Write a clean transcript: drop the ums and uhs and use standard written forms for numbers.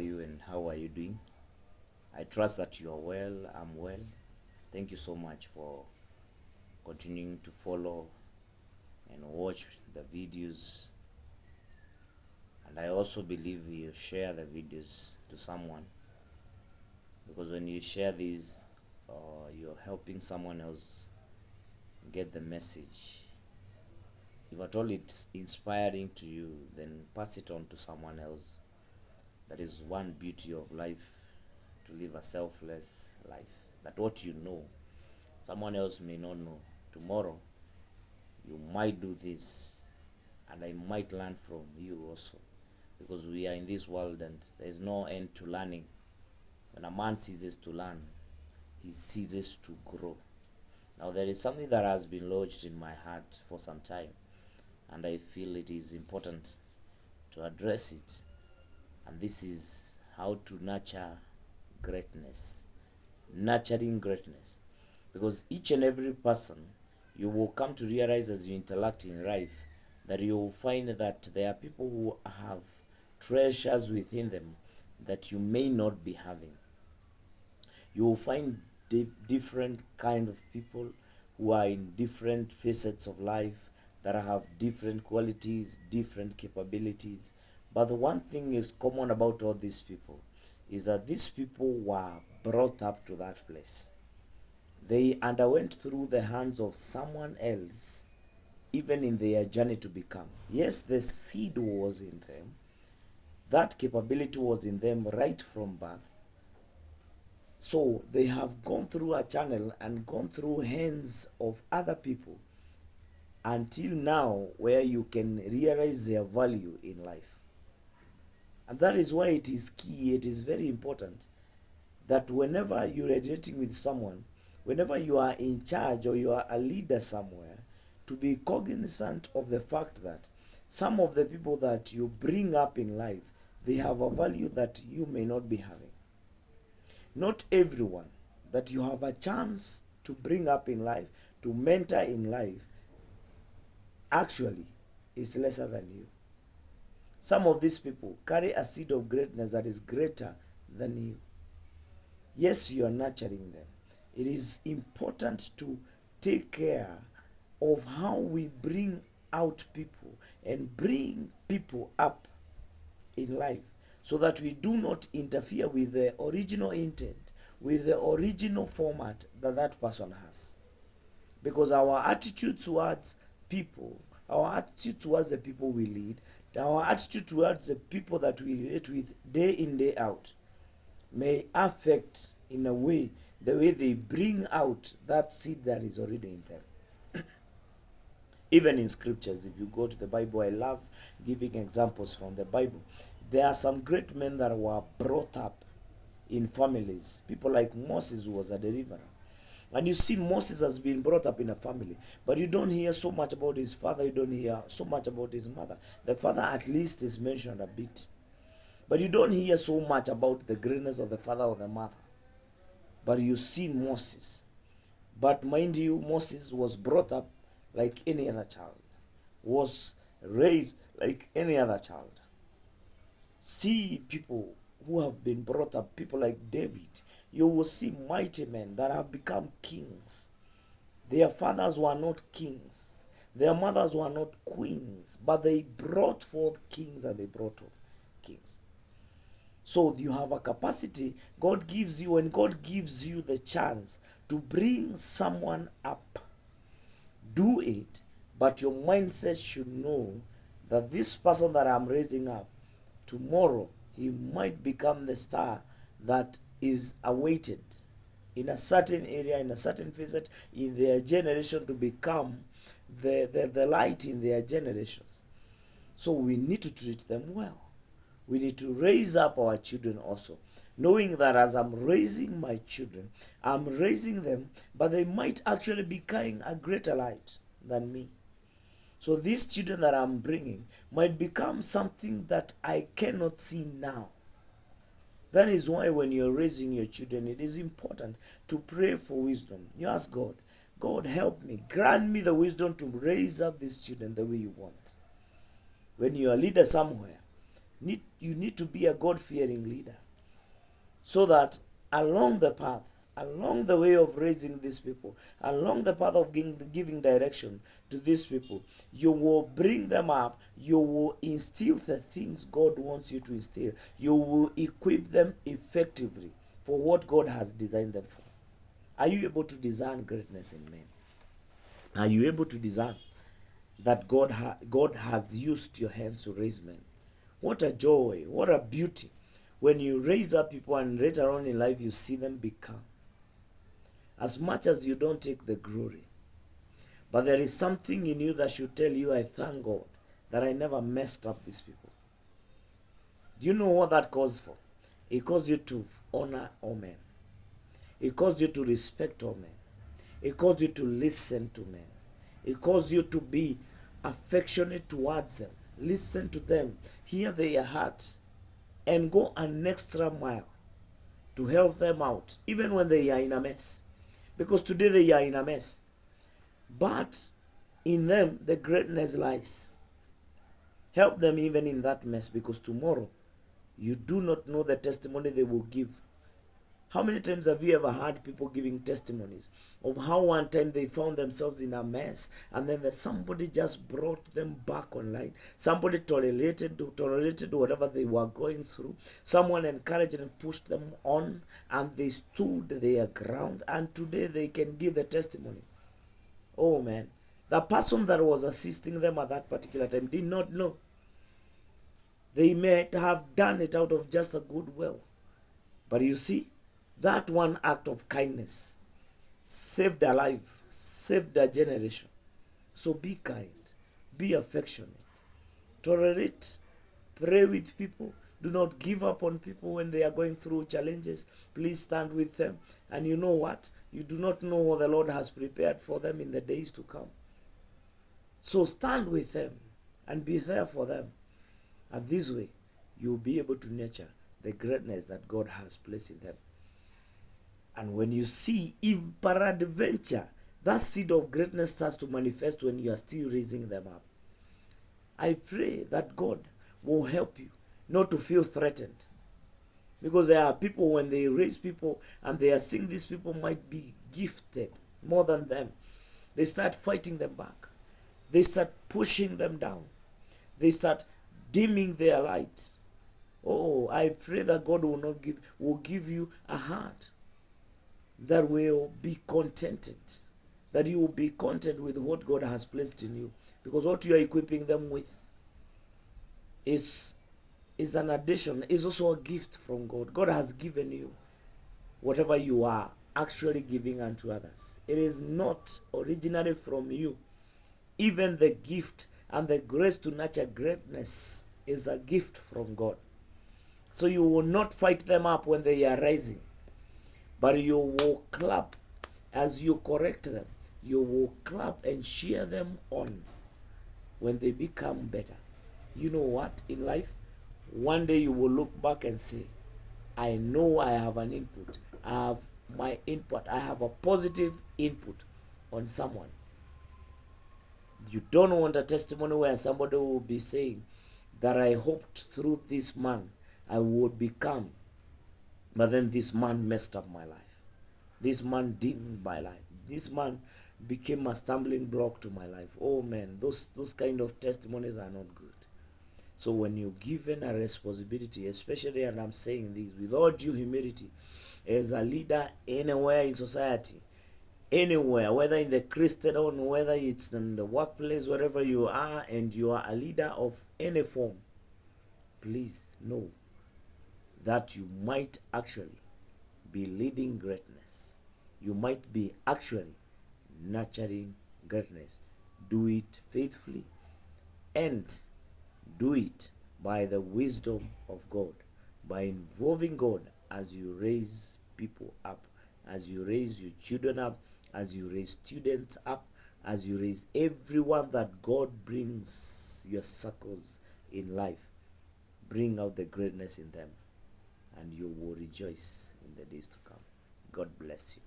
you and how are you doing? I trust that you are well. I'm well. Thank you so much for continuing to follow and watch the videos. And I also believe you share the videos to someone, because when you share these, you're helping someone else get the message. If at all it's inspiring to you, then pass it on to someone else. That is one beauty of life, to live a selfless life. That what you know, someone else may not know. Tomorrow, you might do this, and I might learn from you also. Because we are in this world and there is no end to learning. When a man ceases to learn, he ceases to grow. Now, there is something that has been lodged in my heart for some time, and I feel it is important to address it. And this is how to nurture greatness. Nurturing greatness. Because each and every person, you will come to realize as you interact in life, that you will find that there are people who have treasures within them that you may not be having. You will find different kind of people who are in different facets of life, that have different qualities, different capabilities. But the one thing is common about all these people is that these people were brought up to that place. They underwent through the hands of someone else, even in their journey to become. Yes, the seed was in them. That capability was in them right from birth. So they have gone through a channel and gone through hands of other people until now, where you can realize their value in life. And that is why it is key, it is very important that whenever you're relating with someone, whenever you are in charge or you are a leader somewhere, to be cognizant of the fact that some of the people that you bring up in life, they have a value that you may not be having. Not everyone that you have a chance to bring up in life, to mentor in life, actually is lesser than you. Some of these people carry a seed of greatness that is greater than you. Yes, you are nurturing them. It is important to take care of how we bring out people and bring people up in life, so that we do not interfere with the original intent, with the original format that that person has. Because our attitude towards people, our attitude towards the people we lead, our attitude towards the people that we relate with day in, day out, may affect in a way the way they bring out that seed that is already in them. Even in scriptures, if you go to the Bible, I love giving examples from the Bible. There are some great men that were brought up in families. People like Moses, who was a deliverer. And you see, Moses has been brought up in a family, but you don't hear so much about his father, you don't hear so much about his mother. The father at least is mentioned a bit, but you don't hear so much about the greatness of the father or the mother. But you see Moses. But mind you, Moses was brought up like any other child, was raised like any other child. See people who have been brought up, people like David. You will see mighty men that have become kings. Their fathers were not kings. Their mothers were not queens, but they brought forth kings and they brought forth kings. So you have a capacity God gives you, and God gives you the chance to bring someone up. Do it, but your mindset should know that this person that I'm raising up, tomorrow he might become the star that is awaited in a certain area, in a certain facet in their generation, to become the light in their generations. So we need to treat them well. We need to raise up our children also, knowing that as I'm raising my children, I'm raising them, but they might actually be carrying a greater light than me. So these children that I'm bringing might become something that I cannot see now. That is why when you're raising your children, it is important to pray for wisdom. You ask God, God, help me, grant me the wisdom to raise up these children the way you want. When you're a leader somewhere, You need to be a God-fearing leader, so that along the path, along the way of raising these people, along the path of giving direction to these people, you will bring them up, you will instill the things God wants you to instill, you will equip them effectively for what God has designed them for. Are you able to discern greatness in men? Are you able to discern that God has used your hands to raise men? What a joy, what a beauty when you raise up people and later on in life you see them become. As much as you don't take the glory, but there is something in you that should tell you, I thank God that I never messed up these people. Do you know what that calls for? It calls you to honor all men. It calls you to respect all men. It calls you to listen to men. It calls you to be affectionate towards them. Listen to them. Hear their heart. And go an extra mile to help them out, even when they are in a mess. Because today they are in a mess. But in them, the greatness lies. Help them even in that mess, because tomorrow, you do not know the testimony they will give. How many times have you ever heard people giving testimonies of how one time they found themselves in a mess and then somebody just brought them back online? Somebody tolerated whatever they were going through. Someone encouraged and pushed them on, and they stood their ground, and today they can give the testimony. Oh man, the person that was assisting them at that particular time did not know. They may have done it out of just a good will. But you see, that one act of kindness saved a life, saved a generation. So be kind, be affectionate, tolerate, pray with people. Do not give up on people when they are going through challenges. Please stand with them. And you know what? You do not know what the Lord has prepared for them in the days to come. So stand with them and be there for them. And this way, you'll be able to nurture the greatness that God has placed in them. And when you see, if peradventure, that seed of greatness starts to manifest when you are still raising them up, I pray that God will help you not to feel threatened. Because there are people, when they raise people and they are seeing these people might be gifted more than them, they start fighting them back. They start pushing them down. They start dimming their light. Oh, I pray that God will give you a heart that will be contented, that you will be content with what God has placed in you, because what you are equipping them with is an addition, is also a gift from God. God has given you whatever you are actually giving unto others. It is not originally from you. Even the gift and the grace to nurture greatness is a gift from God. So you will not fight them up when they are rising, but you will clap as you correct them. You will clap and cheer them on when they become better. You know what? In life, one day you will look back and say, I know I have an input. I have my input. I have a positive input on someone. You don't want a testimony where somebody will be saying that I hoped through this man I would become, but then this man messed up my life. This man dimmed my life. This man became a stumbling block to my life. Oh man, those kind of testimonies are not good. So when you're given a responsibility, especially, and I'm saying this with all due humility, as a leader anywhere in society, anywhere, whether in the Christendom, whether it's in the workplace, wherever you are, and you are a leader of any form, please know that you might actually be leading greatness. You might be actually nurturing greatness. Do it faithfully and do it by the wisdom of God, by involving God as you raise people up, as you raise your children up, as you raise students up, as you raise everyone that God brings your circles in life. Bring out the greatness in them, and you will rejoice in the days to come. God bless you.